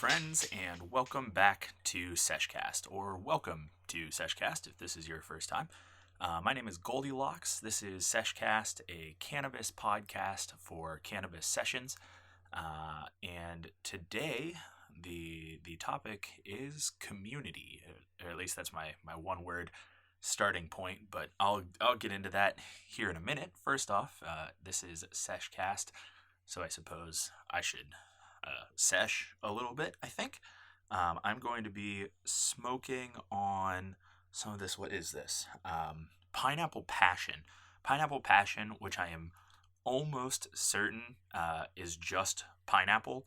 friends, and welcome back to Seshcast, or welcome to Seshcast if this is your first time. My name is Goldilocks. This is Seshcast, a cannabis podcast for cannabis sessions. And today, the topic is community, or at least that's my one word starting point. But I'll get into that here in a minute. First off, this is Seshcast, so I suppose I should sesh a little bit, I think. I'm going to be smoking on some of this. What is this? Pineapple Passion. Pineapple Passion, which I am almost certain is just pineapple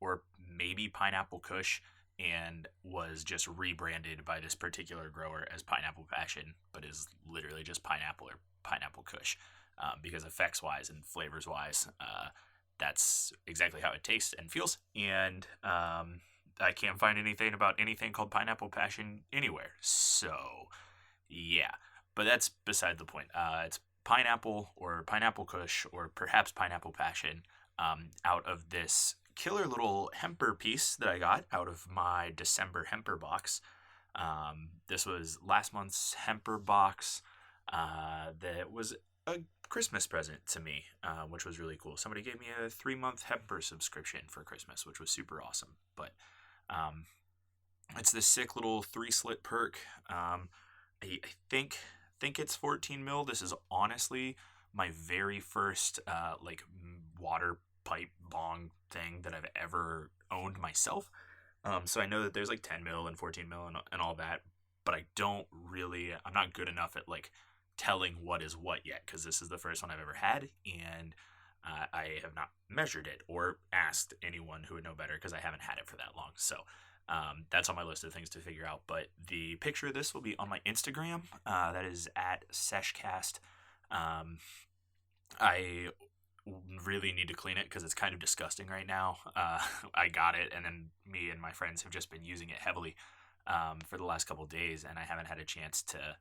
or maybe Pineapple Kush and was just rebranded by this particular grower as Pineapple Passion, but is literally just pineapple or Pineapple Kush because effects wise and flavors wise, that's exactly how it tastes and feels. And I can't find anything about anything called Pineapple Passion anywhere. So, yeah. But that's beside the point. It's pineapple or Pineapple Kush or perhaps Pineapple Passion out of this killer little hemper piece that I got out of my December hemper box. This was last month's hemper box that was a Christmas present to me, which was really cool. Somebody gave me a 3-month hemper subscription for Christmas, which was super awesome. But it's this sick little 3-slit perk. I think it's 14 mil. This is honestly my very first water pipe bong thing that I've ever owned myself. So I know that there's like 10 mil and 14 mil and all that, but I'm not good enough at like telling what is what yet, because this is the first one I've ever had, and I have not measured it or asked anyone who would know better because I haven't had it for that long. So that's on my list of things to figure out. But the picture of this will be on my Instagram. That is at Seshcast. I really need to clean it because it's kind of disgusting right now. I got it, and then me and my friends have just been using it heavily for the last couple of days, and I haven't had a chance to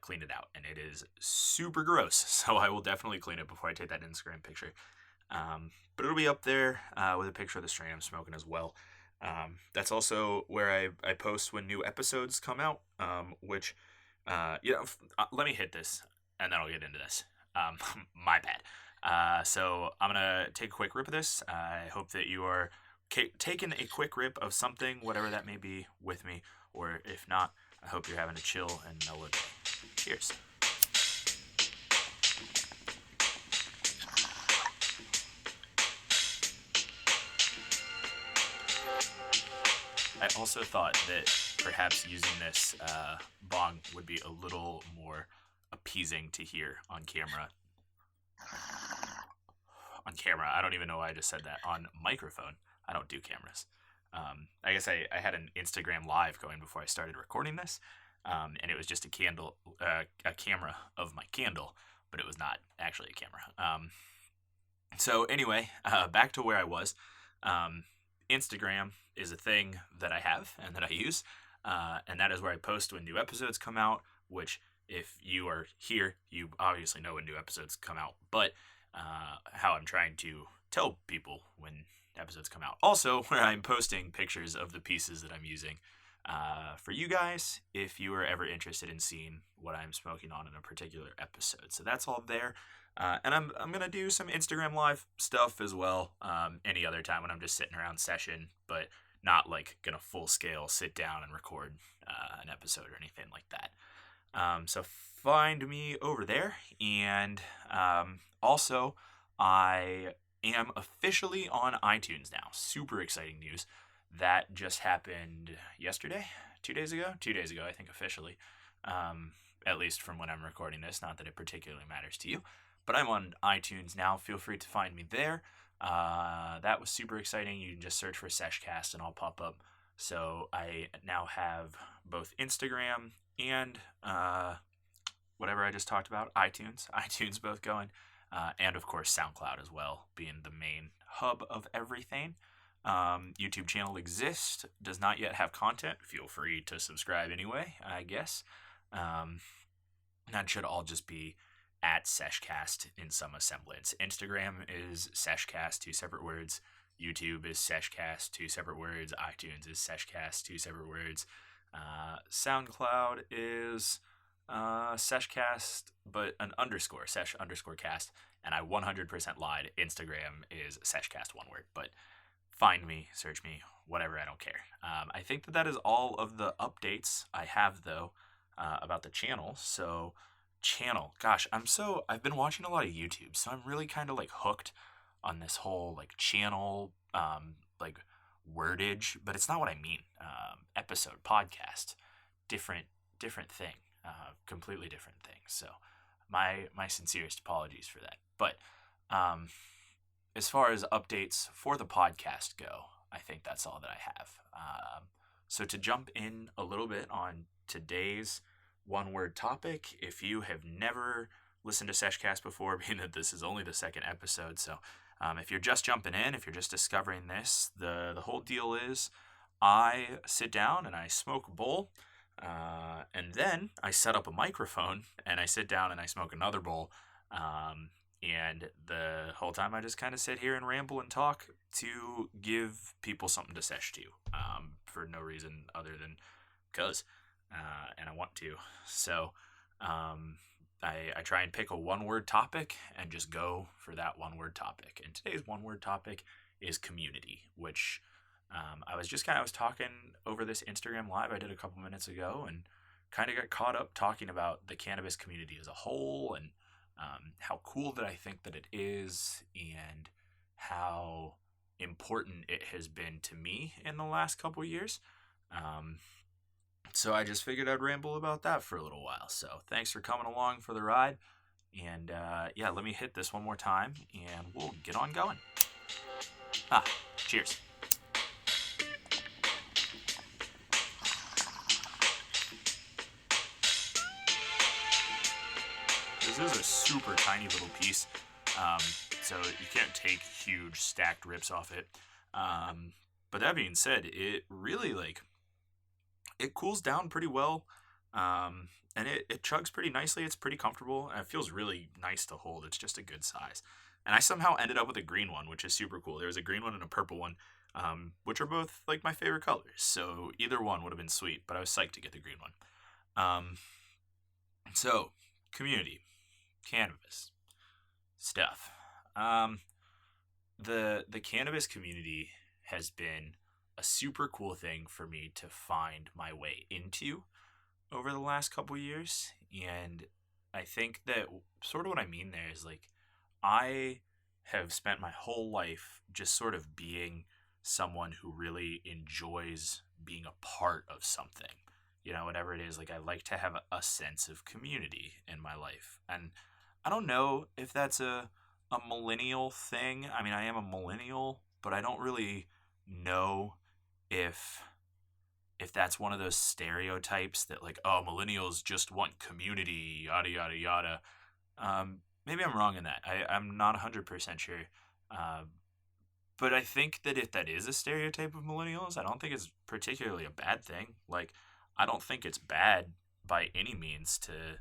clean it out, and it is super gross. So I will definitely clean it before I take that Instagram picture. But it'll be up there with a picture of the strain I'm smoking as well. That's also where I post when new episodes come out, which, let me hit this and then I'll get into this. My bad. So I'm going to take a quick rip of this. I hope that you are taking a quick rip of something, whatever that may be, with me, or if not, I hope you're having a chill and mellow day. Cheers. I also thought that perhaps using this bong would be a little more appeasing to hear on camera. On camera, I don't even know why I just said that. On microphone, I don't do cameras. I guess I had an Instagram live going before I started recording this, and it was just a camera of my candle, but it was not actually a camera. So anyway, back to where I was. Instagram is a thing that I have and that I use, and that is where I post when new episodes come out, which if you are here, you obviously know when new episodes come out, but how I'm trying to tell people when episodes come out. Also, where I'm posting pictures of the pieces that I'm using for you guys, if you are ever interested in seeing what I'm smoking on in a particular episode. So that's all there. And I'm gonna do some Instagram live stuff as well. Any other time when I'm just sitting around session, but not like gonna full scale sit down and record an episode or anything like that. So find me over there, and also I am officially on iTunes now. Super exciting news. That just happened yesterday, 2 days ago, I think officially, at least from when I'm recording this. Not that it particularly matters to you, but I'm on iTunes now. Feel free to find me there. That was super exciting. You can just search for Seshcast and I'll pop up. So I now have both Instagram and whatever I just talked about, iTunes both going, and of course SoundCloud as well, being the main hub of everything. YouTube channel exists, does not yet have content. Feel free to subscribe anyway, I guess. That should all just be at Seshcast in some semblance. Instagram is Seshcast, 2 separate words. YouTube is Seshcast, 2 separate words. iTunes is Seshcast, 2 separate words. SoundCloud is Seshcast, but an underscore, Sesh_cast. And I 100% lied. Instagram is Seshcast, 1 word. But find me, search me, whatever, I don't care. I think that is all of the updates I have, though, about the channel. So, gosh, I've been watching a lot of YouTube, so I'm really kind of like hooked on this whole like channel, like wordage, but it's not what I mean. Episode, podcast, different thing, completely different thing. So, my sincerest apologies for that. But, as far as updates for the podcast go, I think that's all that I have. So to jump in a little bit on today's 1 word topic, if you have never listened to Seshcast before, being that this is only the 2nd episode, so if you're just jumping in, if you're just discovering this, the whole deal is I sit down and I smoke a bowl, and then I set up a microphone and I sit down and I smoke another bowl. And the whole time I just kind of sit here and ramble and talk to give people something to sesh to, for no reason other than because, and I want to. So I try and pick a 1 word topic and just go for that 1 word topic. And today's 1 word topic is community, which I was talking over this Instagram live I did a couple minutes ago and kind of got caught up talking about the cannabis community as a whole and how cool that I think that it is and how important it has been to me in the last couple years. So I just figured I'd ramble about that for a little while. So thanks for coming along for the ride. And let me hit this one more time and we'll get on going. Cheers. This is a super tiny little piece, so you can't take huge stacked rips off it. But that being said, it really it cools down pretty well, and it chugs pretty nicely. It's pretty comfortable, and it feels really nice to hold. It's just a good size. And I somehow ended up with a green one, which is super cool. There was a green one and a purple one, which are both like my favorite colors. So either one would have been sweet, but I was psyched to get the green one. So community. Cannabis stuff. The cannabis community has been a super cool thing for me to find my way into over the last couple years, and I think that sort of what I mean there is I have spent my whole life just sort of being someone who really enjoys being a part of something. Whatever it is, I like to have a sense of community in my life. And I don't know if that's a millennial thing. I mean, I am a millennial, but I don't really know if that's one of those stereotypes that millennials just want community, yada, yada, yada. Maybe I'm wrong in that. I'm not 100% sure. But I think that if that is a stereotype of millennials, I don't think it's particularly a bad thing. I don't think it's bad by any means to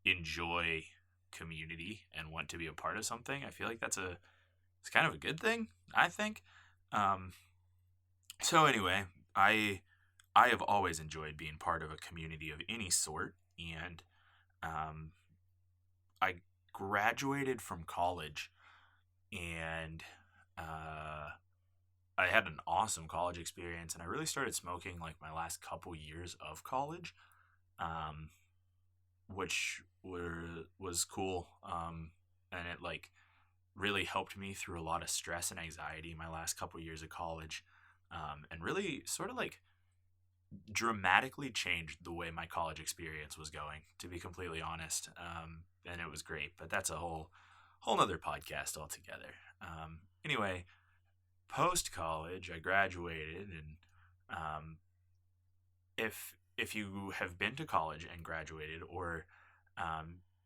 enjoy community and want to be a part of something. I feel like it's kind of a good thing, I think. So anyway, I have always enjoyed being part of a community of any sort, and I graduated from college, and I had an awesome college experience, and I really started smoking my last couple years of college, which was cool, and it really helped me through a lot of stress and anxiety my last couple years of college, and really sort of dramatically changed the way my college experience was going, to be completely honest. And it was great, but that's a whole nother podcast altogether. Anyway, post college, I graduated, and if you have been to college and graduated, or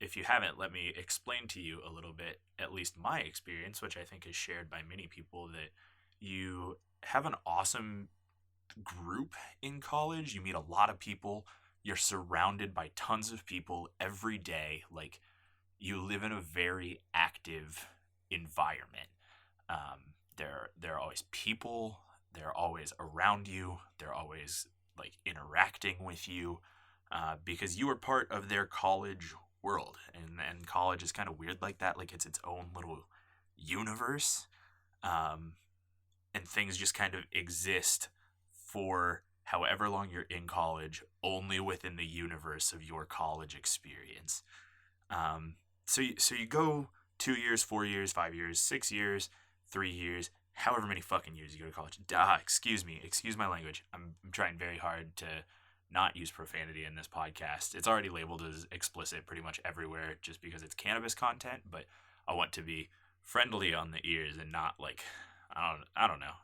if you haven't, let me explain to you a little bit, at least my experience, which I think is shared by many people, that you have an awesome group in college. You meet a lot of people. You're surrounded by tons of people every day. You live in a very active environment. There are always people. They're always around you. They're always like interacting with you, because you are part of their college world, and college is kind of weird like that. Like it's its own little universe, um, and things just kind of exist for however long you're in college, only within the universe of your college experience. Um, so you go 2 years, 4 years, 5 years, 6 years, 3 years, however many fucking years you go to college. Excuse me, excuse my language. I'm trying very hard to not use profanity in this podcast. It's already labeled as explicit pretty much everywhere just because it's cannabis content, but I want to be friendly on the ears and not like I don't know.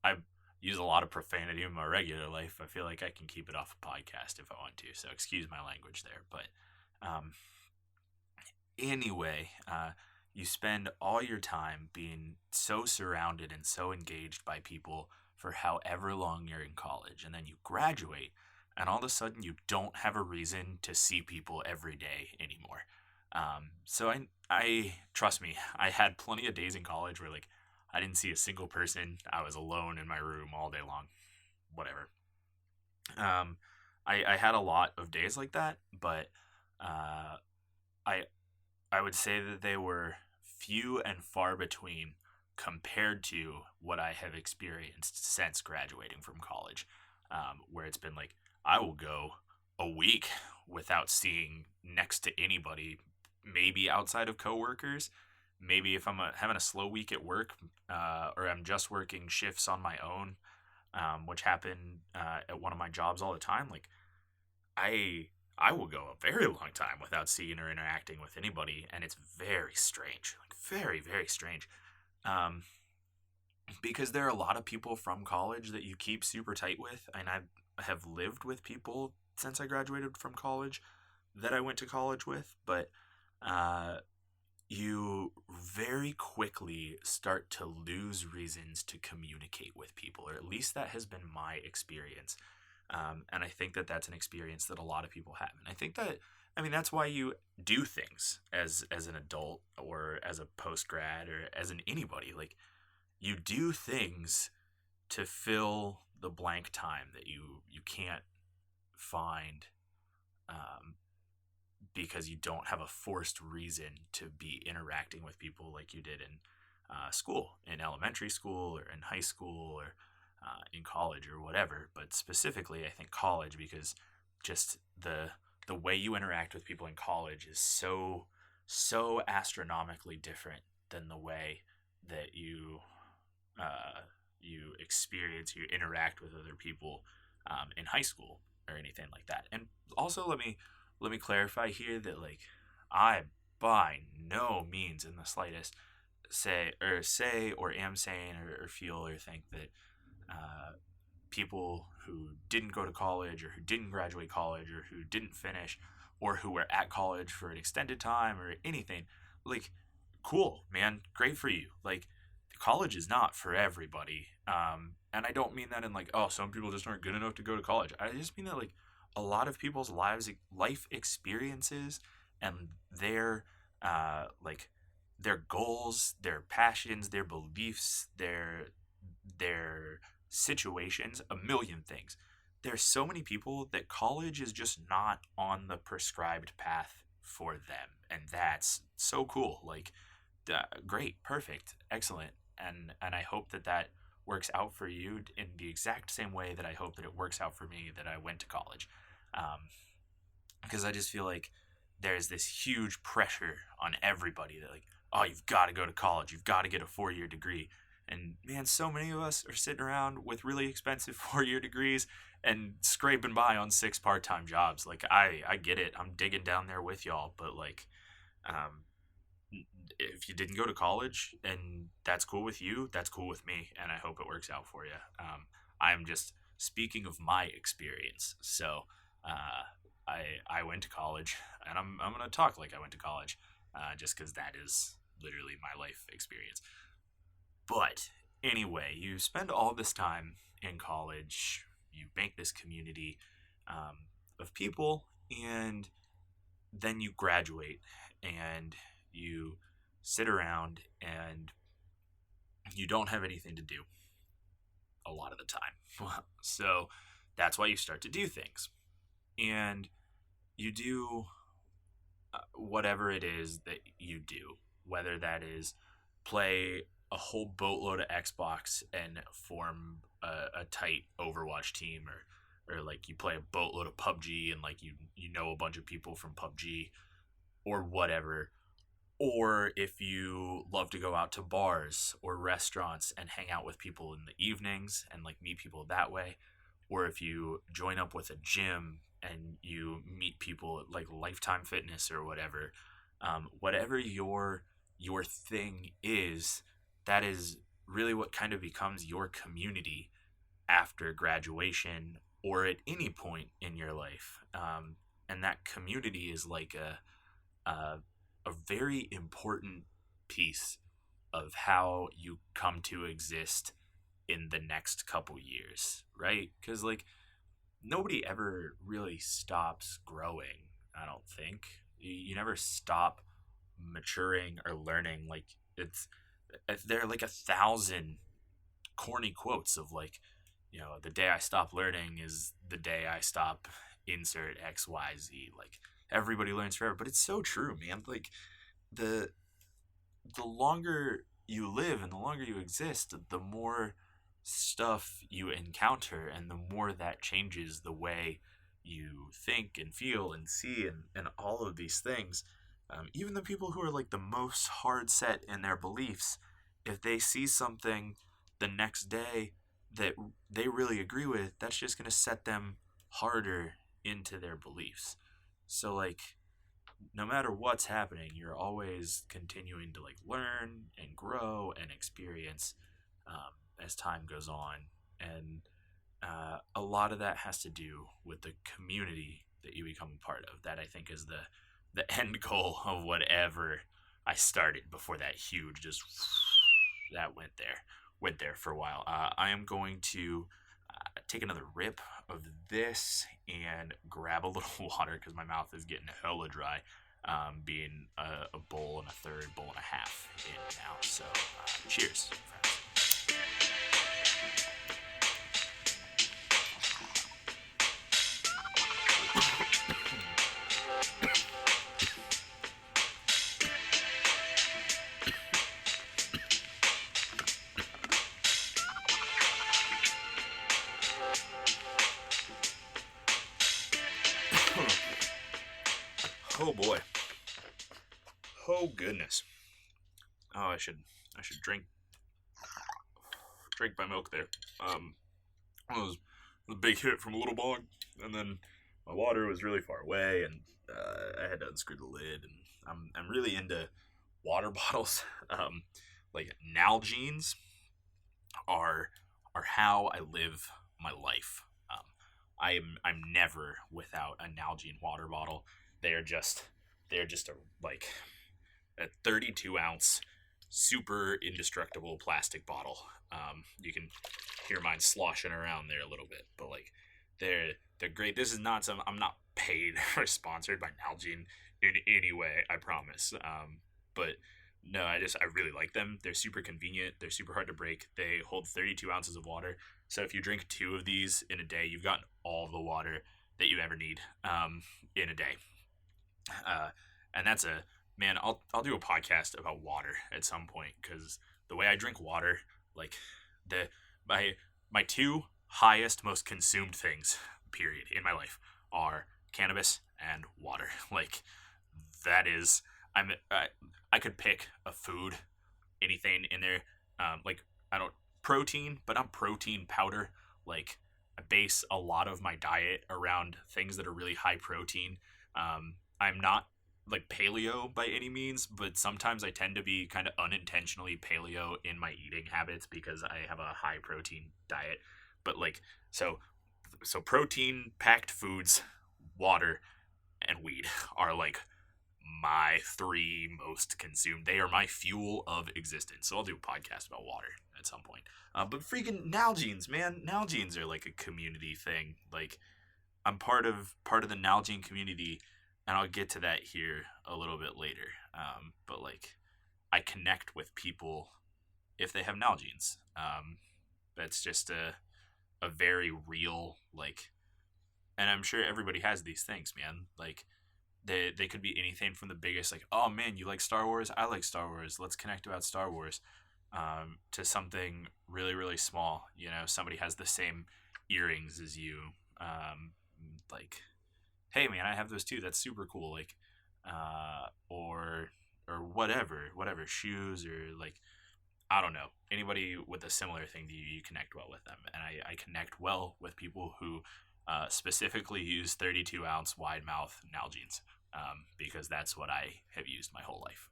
I use a lot of profanity in my regular life. I feel like I can keep it off a podcast if I want to. So excuse my language there, but um anyway, you spend all your time being so surrounded and so engaged by people for however long you're in college, and then you graduate, and all of a sudden you don't have a reason to see people every day anymore. So I trust me, I had plenty of days in college where like I didn't see a single person. I was alone in my room all day long, whatever. Um, I had a lot of days like that, but uh, I I would say that they were few and far between compared to what I have experienced since graduating from college, where it's been like I will go a week without seeing next to anybody, maybe outside of coworkers. Maybe if I'm having a slow week at work, or I'm just working shifts on my own, which happen at one of my jobs all the time. Like I I will go a very long time without seeing or interacting with anybody, and it's very strange, like very very strange, um, because there are a lot of people from college that you keep super tight with, and I have lived with people since I graduated from college that I went to college with, but uh, you very quickly start to lose reasons to communicate with people, or at least that has been my experience. And I think that that's an experience that a lot of people have. And I think that, I mean, that's why you do things as an adult or as a post grad or as an anybody. Like, you do things to fill the blank time that you can't find, um, because you don't have a forced reason to be interacting with people like you did in school, in elementary school or in high school or in college or whatever. But specifically, I think college, because just the way you interact with people in college is so astronomically different than the way that you experience, you interact with other people in high school or anything like that. And also, let me clarify here that like I by no means in the slightest say or am saying or feel or think that uh, people who didn't go to college or who didn't graduate college or who didn't finish or who were at college for an extended time or anything, like, cool, man, great for you. Like, college is not for everybody, and I don't mean that in like, oh, some people just aren't good enough to go to college. I just mean that like a lot of people's life experiences and their like their goals, their passions, their beliefs, their situations, a million things. There's so many people that college is just not on the prescribed path for them, and that's so cool. Like, great, perfect, excellent, and I hope that that works out for you in the exact same way that I hope that it works out for me that I went to college, um, because I just feel like there's this huge pressure on everybody that like, oh, you've got to go to college, you've got to get a 4 year degree. And man, so many of us are sitting around with really expensive 4 year degrees and scraping by on 6 part-time jobs. Like, I get it, I'm digging down there with y'all, but like, um, if you didn't go to college and that's cool with you, that's cool with me, and I hope it works out for you. I'm just speaking of my experience, so I went to college, and I'm gonna talk like I went to college, just because that is literally my life experience. But anyway, you spend all this time in college, you make this community of people, and then you graduate and you sit around and you don't have anything to do a lot of the time. So that's why you start to do things. And you do whatever it is that you do, whether that is play a whole boatload of Xbox and form a tight Overwatch team, or like you play a boatload of PUBG and like you know a bunch of people from PUBG or whatever, or if you love to go out to bars or restaurants and hang out with people in the evenings and like meet people that way, or if you join up with a gym and you meet people at like Lifetime Fitness or whatever, whatever your thing is, that is really what kind of becomes your community after graduation or at any point in your life. And that community is like a very important piece of how you come to exist in the next couple years, right? Because like nobody ever really stops growing. I don't think you never stop maturing or learning. Like it's there are like 1,000 corny quotes of like, the day I stop learning is the day I stop insert XYZ. Like everybody learns forever, but it's so true, man. Like the longer you live and the longer you exist, the more stuff you encounter and the more that changes the way you think and feel and see and all of these things. Even the people who are like the most hard set in their beliefs, if they see something the next day that they really agree with, that's just going to set them harder into their beliefs. So like no matter what's happening, you're always continuing to like learn and grow and experience as time goes on. And a lot of that has to do with the community that you become a part of. That I think is the end goal of whatever I started before that huge just that went there for a while. I am going to take another rip of this and grab a little water because my mouth is getting hella dry, being a bowl and a third, bowl and a half in now. So cheers, friends. Oh boy. Oh goodness. Oh, I should drink my milk there. It was a big hit from a little bong, and then my water was really far away, and I had to unscrew the lid. And I'm really into water bottles. Like Nalgene's are how I live my life. I'm never without a Nalgene water bottle. They're just a 32 ounce super indestructible plastic bottle. You can hear mine sloshing around there a little bit, but like they're great. This is not some, I'm not paid or sponsored by Nalgene in any way, I promise. But no, I really like them. They're super convenient. They're super hard to break. They hold 32 ounces of water. So if you drink 2 of these in a day, you've gotten all the water that you ever need in a day. And that's man, I'll do a podcast about water at some point, because the way I drink water, like my 2 highest, most consumed things, period, in my life are cannabis and water. Like that is, I could pick a food, anything in there. Like I don't protein, but I'm protein powder. Like I base a lot of my diet around things that are really high protein. I'm not like paleo by any means, but sometimes I tend to be kind of unintentionally paleo in my eating habits because I have a high protein diet. But like so protein packed foods, water, and weed are like my 3 most consumed. They are my fuel of existence. So I'll do a podcast about water at some point. But freaking Nalgene's, man, Nalgene's are like a community thing. Like I'm part of the Nalgene community, and I'll get to that here a little bit later. But like I connect with people if they have Nalgene's. That's just a very real, like, and I'm sure everybody has these things, man. Like, they could be anything from the biggest, like, oh man, you like Star Wars? I like Star Wars. Let's connect about Star Wars. To something really, really small. You know, somebody has the same earrings as you. Like, hey man, I have those too. That's super cool. Like, or whatever shoes or like, I don't know, anybody with a similar thing to you, you connect well with them. And I connect well with people who specifically use 32-ounce wide mouth Nalgene's, because that's what I have used my whole life.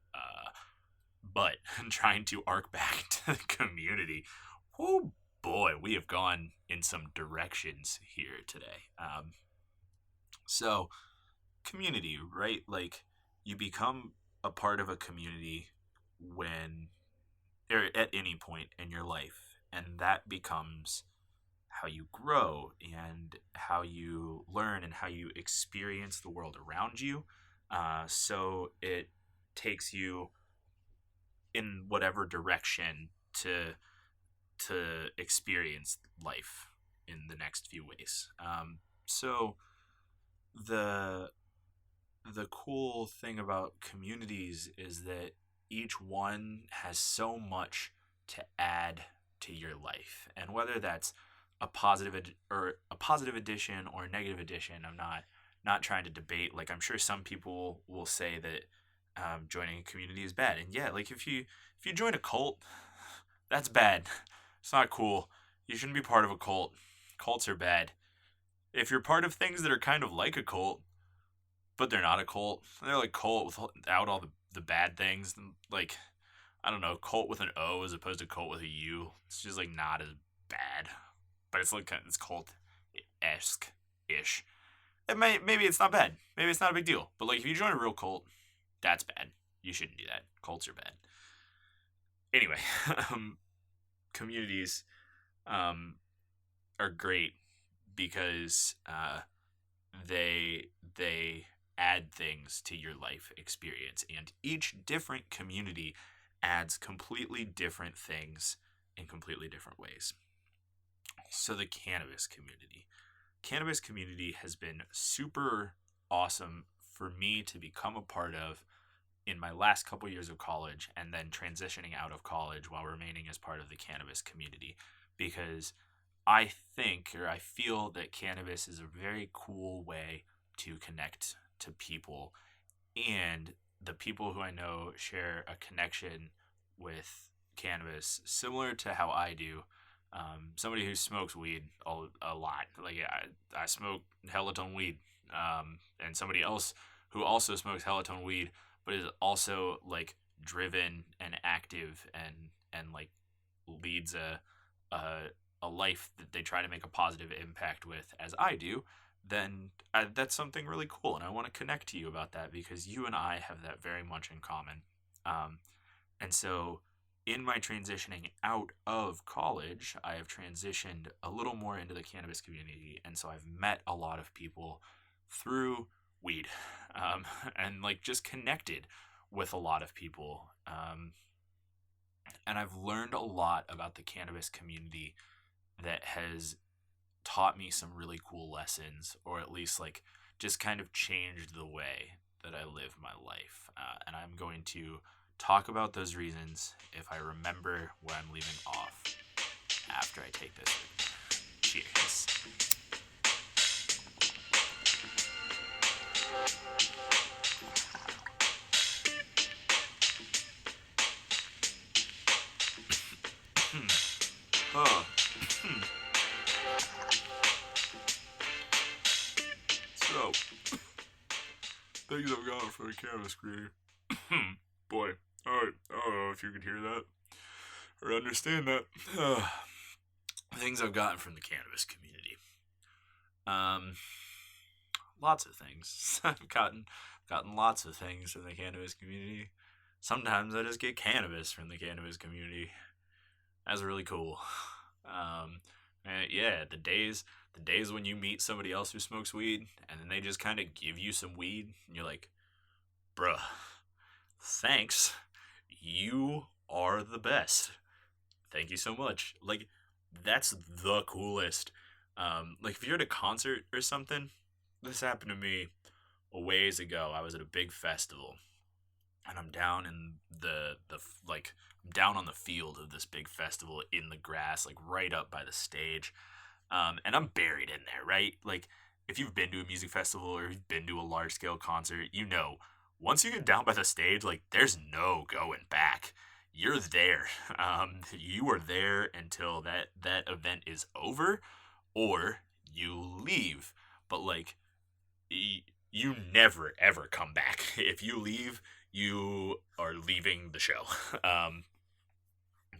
But trying to arc back to the community, oh boy, we have gone in some directions here today. So, community, right? Like, you become a part of a community when, or at any point in your life, and that becomes how you grow and how you learn and how you experience the world around you. So it takes you in whatever direction to experience life in the next few ways. So the the cool thing about communities is that each one has so much to add to your life, and whether that's a positive addition or a negative addition, I'm not trying to debate. Like, I'm sure some people will say that joining a community is bad, and yeah, like if you join a cult, that's bad. It's not cool. You shouldn't be part of a cult. Cults are bad. If you're part of things that are kind of like a cult, but they're not a cult, they're like cult without all the bad things. Like, I don't know, cult with an O as opposed to cult with a U. It's just like not as bad, but it's like it's cult-esque ish. Maybe it's not bad. Maybe it's not a big deal. But like if you join a real cult, that's bad. You shouldn't do that. Cults are bad. Anyway, communities are great because they add things to your life experience, and each different community adds completely different things in completely different ways. So the cannabis community has been super awesome for me to become a part of in my last couple years of college, and then transitioning out of college while remaining as part of the cannabis community, because I think, or I feel, that cannabis is a very cool way to connect to people, and the people who I know share a connection with cannabis similar to how I do. Somebody who smokes weed a lot, like I smoke Hellatone weed, and somebody else who also smokes Hellatone weed, but is also like driven and active and like leads a life that they try to make a positive impact with, as I do, then that's something really cool. And I want to connect to you about that because you and I have that very much in common. And so in my transitioning out of college, I have transitioned a little more into the cannabis community. And so I've met a lot of people through weed, and like just connected with a lot of people. And I've learned a lot about the cannabis community that has taught me some really cool lessons, or at least like just kind of changed the way that I live my life. And I'm going to talk about those reasons if I remember where I'm leaving off after I take this. Cheers. Oh. So, things I've gotten from the cannabis community. Boy, alright, I don't know if you can hear that or understand that. Things I've gotten from the cannabis community. Lots of things. I've gotten lots of things from the cannabis community. Sometimes I just get cannabis from the cannabis community. That's really cool. And yeah, the days when you meet somebody else who smokes weed and then they just kind of give you some weed and you're like, bruh, thanks, you are the best. Thank you so much. Like, that's the coolest. Like, if you're at a concert or something, this happened to me a ways ago. I was at a big festival, and I'm down in like, I'm down on the field of this big festival in the grass, like right up by the stage. And I'm buried in there, right? Like, if you've been to a music festival or you've been to a large scale concert, you know, once you get down by the stage, like, there's no going back. You're there. You are there until that event is over, or you leave. But like, you never ever come back. If you leave, you are leaving the show.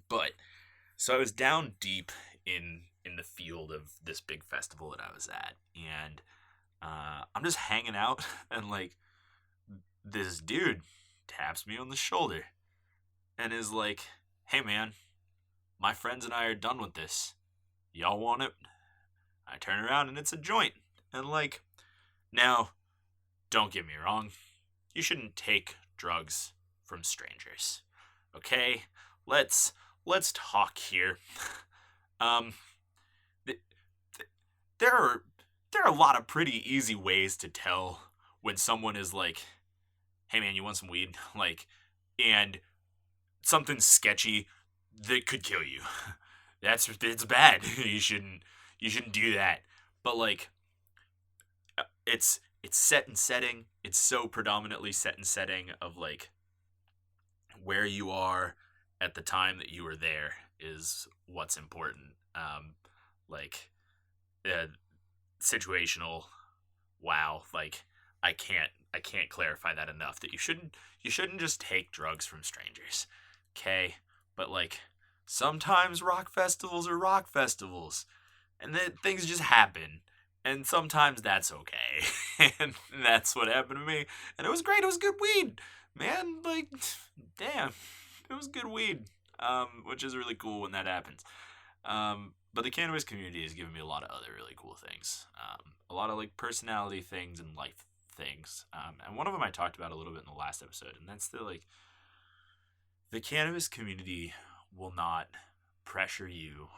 But so I was down deep in the field of this big festival that I was at, and I'm just hanging out, and like, this dude taps me on the shoulder and is like, "Hey man, my friends and I are done with this. Y'all want it?" I turn around and it's a joint, and like, now, don't get me wrong, you shouldn't take drugs from strangers. Okay? Let's talk here. Um th- there are a lot of pretty easy ways to tell when someone is like, "Hey man, you want some weed?" Like, and something sketchy that could kill you. It's bad. You shouldn't do that. But like, it's set and setting. It's so predominantly set and setting of like where you are at the time that you were there is what's important. Like, uh, situational. Wow, like, I can't clarify that enough, that you shouldn't just take drugs from strangers. Okay? But like, sometimes rock festivals are rock festivals, and then things just happen. And sometimes that's okay. And that's what happened to me. And it was great. It was good weed. Man, like, damn. It was good weed. Which is really cool when that happens. But the cannabis community has given me a lot of other really cool things. A lot of like personality things and life things. And one of them I talked about a little bit in the last episode, and that's the cannabis community will not pressure you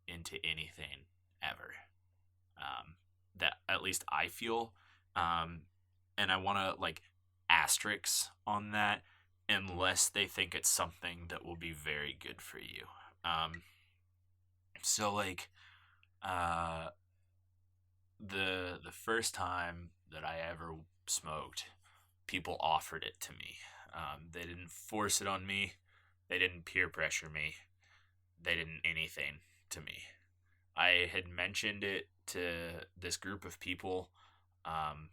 into anything ever. That at least I feel. And I want to like asterisks on that, unless they think it's something that will be very good for you. So like, uh, the first time that I ever smoked, people offered it to me. They didn't force it on me. They didn't peer pressure me. They didn't anything to me. I had mentioned it to this group of people, um,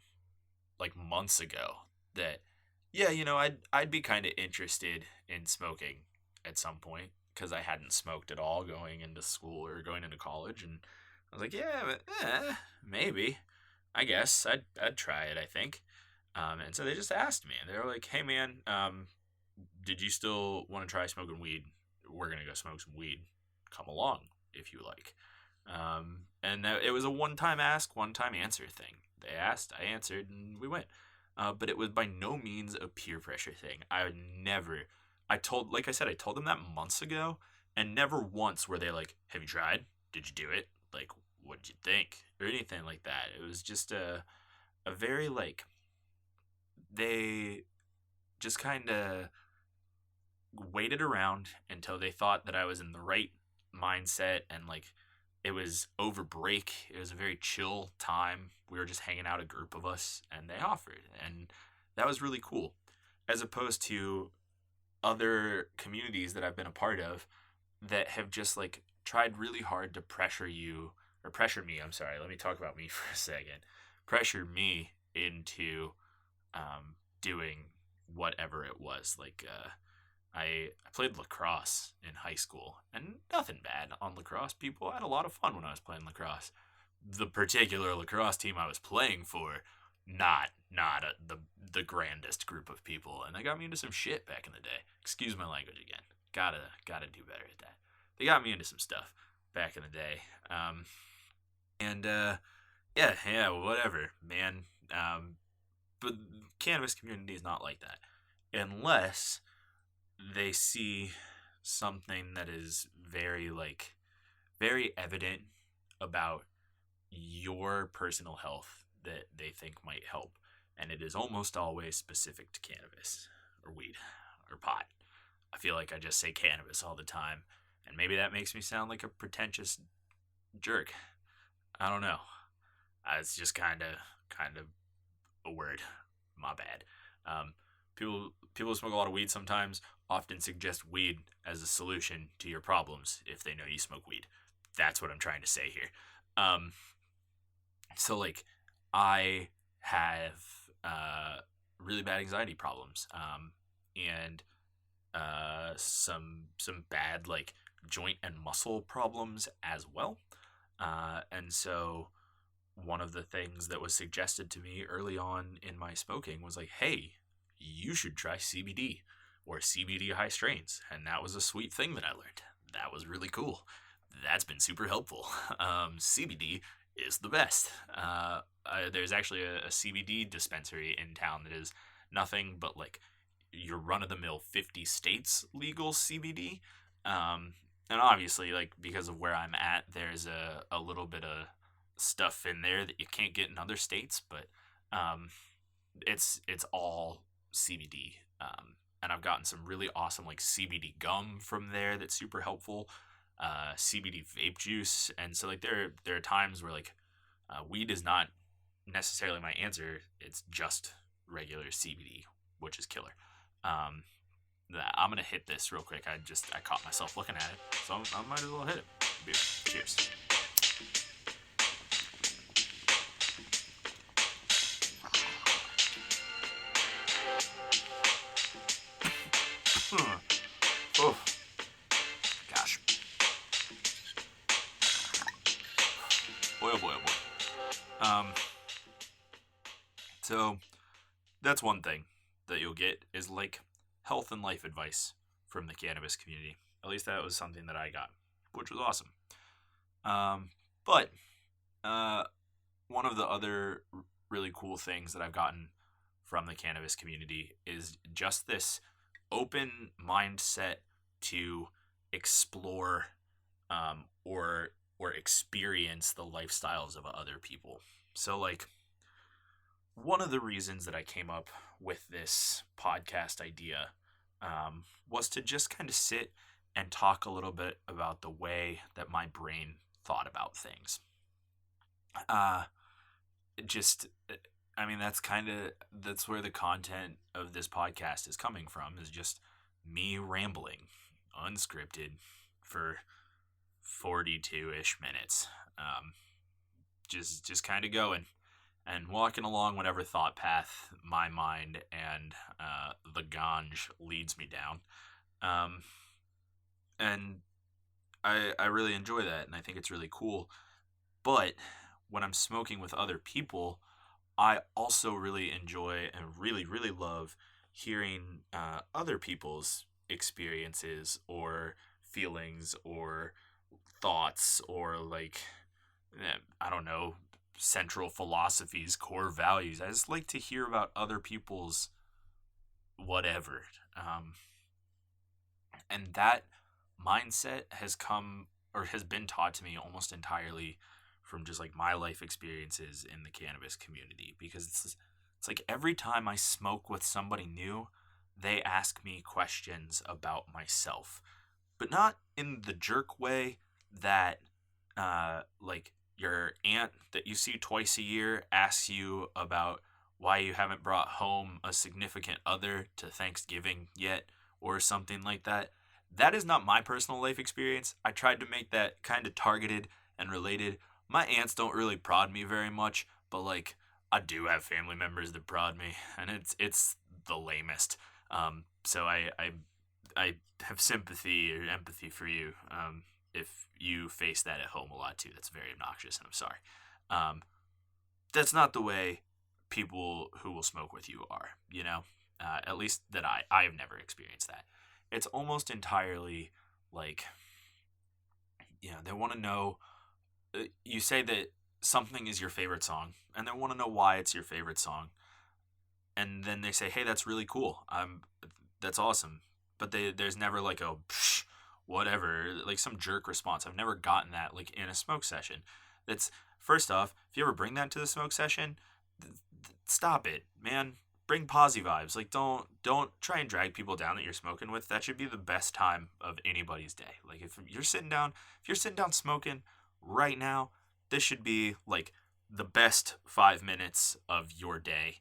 like months ago, that yeah, I'd be kind of interested in smoking at some point, because I hadn't smoked at all going into school or going into college, and I was like, yeah, but, maybe, I guess I'd try it, I think. And so they just asked me, and they were like, "Hey man, did you still want to try smoking weed? We're gonna go smoke some weed. Come along if you like." And it was a one-time ask, one-time answer thing. They asked, I answered, and we went. But it was by no means a peer pressure thing. Like I said, I told them that months ago, and never once were they like, "Have you tried? Did you do it? Like, what did you think?" Or anything like that. It was just a very like, they just kind of waited around until they thought that I was in the right mindset, and like, it was over break. It was a very chill time. We were just hanging out, a group of us, and they offered, and that was really cool. As opposed to other communities that I've been a part of that have just like tried really hard to pressure you, or pressure me. I'm sorry. Let me talk about me for a second. Pressure me into doing whatever it was. Like, I played lacrosse in high school, and nothing bad on lacrosse. People, I had a lot of fun when I was playing lacrosse. The particular lacrosse team I was playing for, the grandest group of people, and they got me into some shit back in the day. Excuse my language again. Gotta do better at that. They got me into some stuff back in the day. And yeah, whatever, man. But cannabis community is not like that, unless they see something that is very very evident about your personal health that they think might help, and it is almost always specific to cannabis or weed or pot. I feel like I just say cannabis all the time, and maybe that makes me sound like a pretentious jerk. I don't know. It's just kind of a word. My bad. People who smoke a lot of weed sometimes often suggest weed as a solution to your problems if they know you smoke weed. That's what I'm trying to say here. Um, so like, I have really bad anxiety problems, and some bad like joint and muscle problems as well. And so one of the things that was suggested to me early on in my smoking was like, hey, you should try CBD or CBD high strains. And that was a sweet thing that I learned. That was really cool. That's been super helpful. CBD is the best. There's actually a CBD dispensary in town that is nothing but like your run-of-the-mill 50 states legal CBD. And obviously, like, because of where I'm at, there's a little bit of stuff in there that you can't get in other states, but it's all CBD. And I've gotten some really awesome like CBD gum from there that's super helpful. CBD vape juice, and so like there are times where like weed is not necessarily my answer. It's just regular CBD, which is killer. I'm gonna hit this real quick. I caught myself looking at it, so I might as well hit it. Beer. Cheers. Oh, gosh. Boy, oh boy, oh boy. So that's one thing that you'll get is like health and life advice from the cannabis community. At least that was something that I got, which was awesome. But one of the other really cool things that I've gotten from the cannabis community is just this open mindset to explore or experience the lifestyles of other people. So like, one of the reasons that I came up with this podcast idea was to just kind of sit and talk a little bit about the way that my brain thought about things. Just, I mean, that's where the content of this podcast is coming from, is just me rambling, unscripted, for 42-ish minutes. Just kind of going and walking along whatever thought path my mind and the ganj leads me down. And I really enjoy that, and I think it's really cool. But when I'm smoking with other people, I also really enjoy and really, really love hearing other people's experiences or feelings or thoughts or like, I don't know, central philosophies, core values. I just like to hear about other people's whatever. And that mindset has come or has been taught to me almost entirely from just like my life experiences in the cannabis community, because it's like every time I smoke with somebody new, they ask me questions about myself, but not in the jerk way that like your aunt that you see twice a year asks you about why you haven't brought home a significant other to Thanksgiving yet or something like that. That is not my personal life experience. I tried to make that kind of targeted and related. My aunts don't really prod me very much, but like I do have family members that prod me, and it's the lamest. So I have sympathy or empathy for you. If you face that at home a lot too, that's very obnoxious, and I'm sorry. That's not the way people who will smoke with you are, you know? At least that I have never experienced that. It's almost entirely like, you know, they want to know, you say that something is your favorite song, and they want to know why it's your favorite song. And then they say, hey, that's really cool. That's awesome. But there's never like a, whatever, like some jerk response. I've never gotten that like in a smoke session. That's first off, if you ever bring that to the smoke session, stop it, man. Bring positive vibes. Like don't try and drag people down that you're smoking with. That should be the best time of anybody's day. Like if you're sitting down smoking right now, this should be like the best 5 minutes of your day.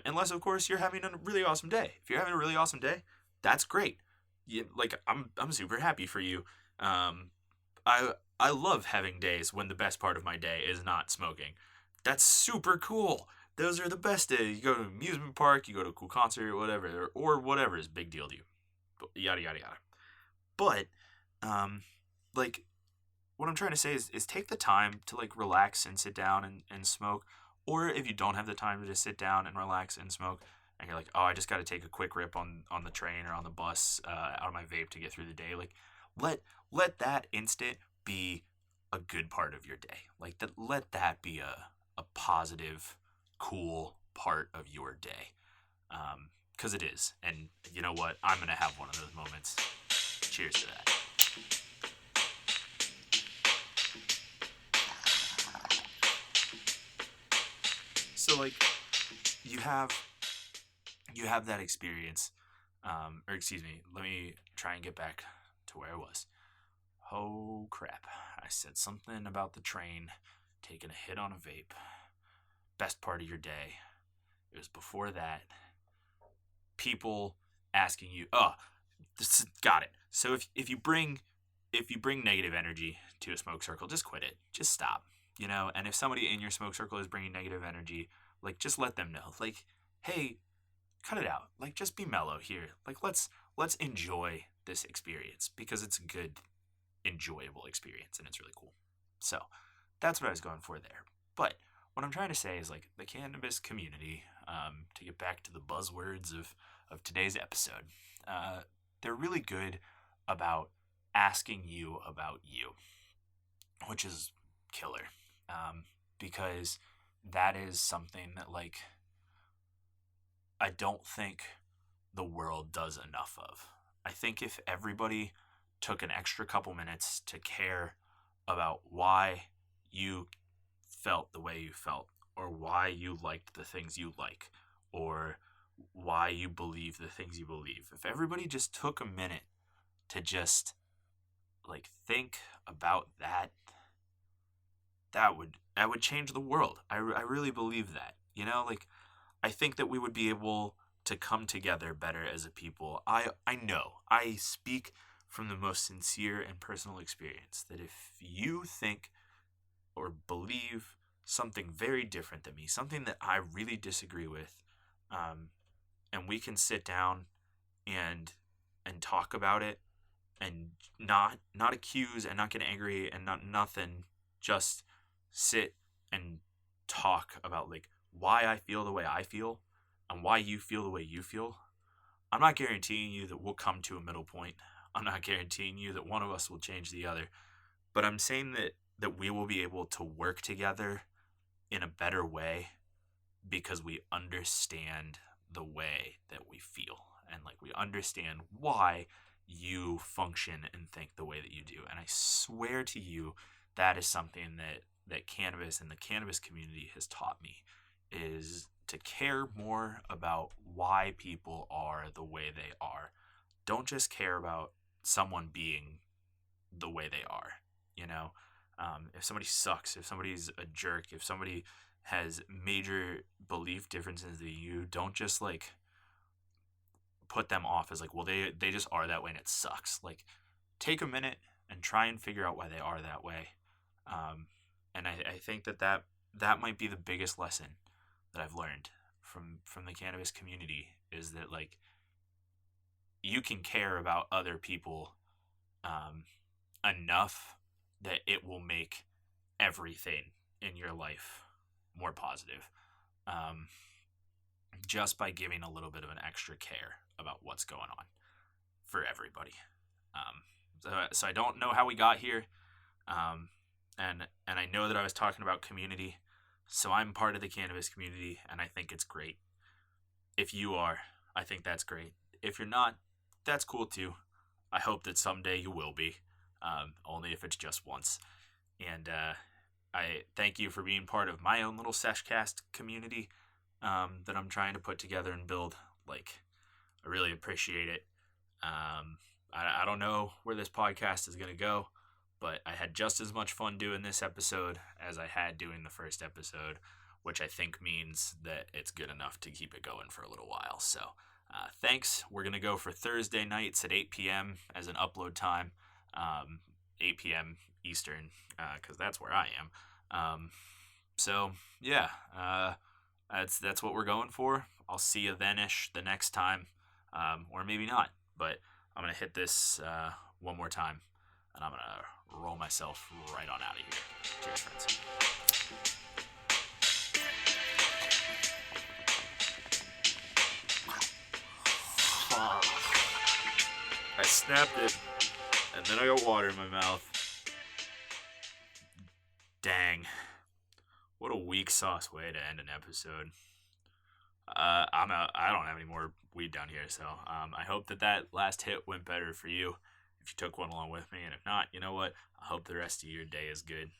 Unless of course you're having a really awesome day. If you're having a really awesome day, that's great. Like I'm super happy for you. I love having days when the best part of my day is not smoking. That's super cool. Those are the best days. You go to an amusement park, you go to a cool concert, whatever, or whatever is a big deal to you. Yada yada yada. But like what I'm trying to say is take the time to like relax and sit down and smoke. Or if you don't have the time to just sit down and relax and smoke, and you're like, oh, I just got to take a quick rip on the train or on the bus out of my vape to get through the day. Like, let that instant be a good part of your day. Like that, let that be a positive, cool part of your day. Because it is. And you know what? I'm gonna have one of those moments. Cheers to that. So like, you have that experience, or excuse me, let me try and get back to where I was. Oh crap, I said something about the train taking a hit on a vape. Best part of your day. It was before that. People asking you, got it. So if you bring negative energy to a smoke circle, just quit it. Just stop. And if somebody in your smoke circle is bringing negative energy, like just let them know. Like, hey, cut it out. Like just be mellow here. Like let's enjoy this experience because it's a good, enjoyable experience and it's really cool. So that's what I was going for there. But what I'm trying to say is like the cannabis community, to get back to the buzzwords of today's episode, they're really good about asking you about you, which is killer, because that is something that like I don't think the world does enough of. I think if everybody took an extra couple minutes to care about why you felt the way you felt, or why you liked the things you like, or why you believe the things you believe, if everybody just took a minute to just like think about that, that would change the world. I really believe that. Like I think that we would be able to come together better as a people. I know. I speak from the most sincere and personal experience that if you think or believe something very different than me, something that I really disagree with, and we can sit down and talk about it and not accuse and not get angry and not nothing, just sit and talk about like why I feel the way I feel and why you feel the way you feel. I'm not guaranteeing you that we'll come to a middle point. I'm not guaranteeing you that one of us will change the other. But I'm saying that we will be able to work together in a better way because we understand the way that we feel and like we understand why you function and think the way that you do. And I swear to you, that is something that cannabis and the cannabis community has taught me, is to care more about why people are the way they are. Don't just care about someone being the way they are. If somebody sucks, if somebody's a jerk, if somebody has major belief differences than you, don't just like put them off as like, well, they just are that way and it sucks. Like take a minute and try and figure out why they are that way. And I think that might be the biggest lesson that I've learned from the cannabis community, is that like you can care about other people enough that it will make everything in your life more positive, just by giving a little bit of an extra care about what's going on for everybody. So I don't know how we got here, and I know that I was talking about community, so I'm part of the cannabis community, and I think it's great. If you are, I think that's great. If you're not, that's cool too. I hope that someday you will be, only if it's just once. And I thank you for being part of my own little Seshcast community that I'm trying to put together and build. Like, I really appreciate it. I don't know where this podcast is going to go, but I had just as much fun doing this episode as I had doing the first episode, which I think means that it's good enough to keep it going for a little while. So thanks. We're going to go for Thursday nights at 8 p.m. as an upload time, 8 p.m. Eastern, because that's where I am. So, yeah, that's what we're going for. I'll see you then-ish the next time, or maybe not, but I'm going to hit this one more time, and I'm going to roll myself right on out of here. Cheers, friends. I snapped it, and then I got water in my mouth. Dang. What a weak sauce way to end an episode. I'm out. I don't have any more weed down here, so I hope that last hit went better for you if you took one along with me, and if not, you know what? I hope the rest of your day is good.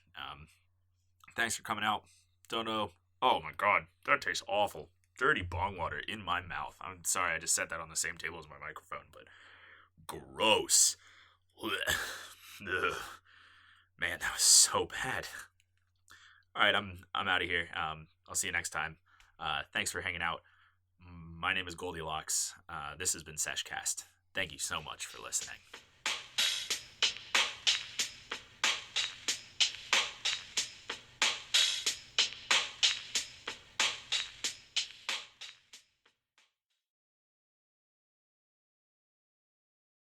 Thanks for coming out. Don't know. Oh my god, that tastes awful. Dirty bong water in my mouth. I'm sorry, I just set that on the same table as my microphone, but gross. Ugh. Man, that was so bad. All right, I'm out of here. I'll see you next time. Thanks for hanging out. My name is Goldilocks. This has been Seshcast. Thank you so much for listening.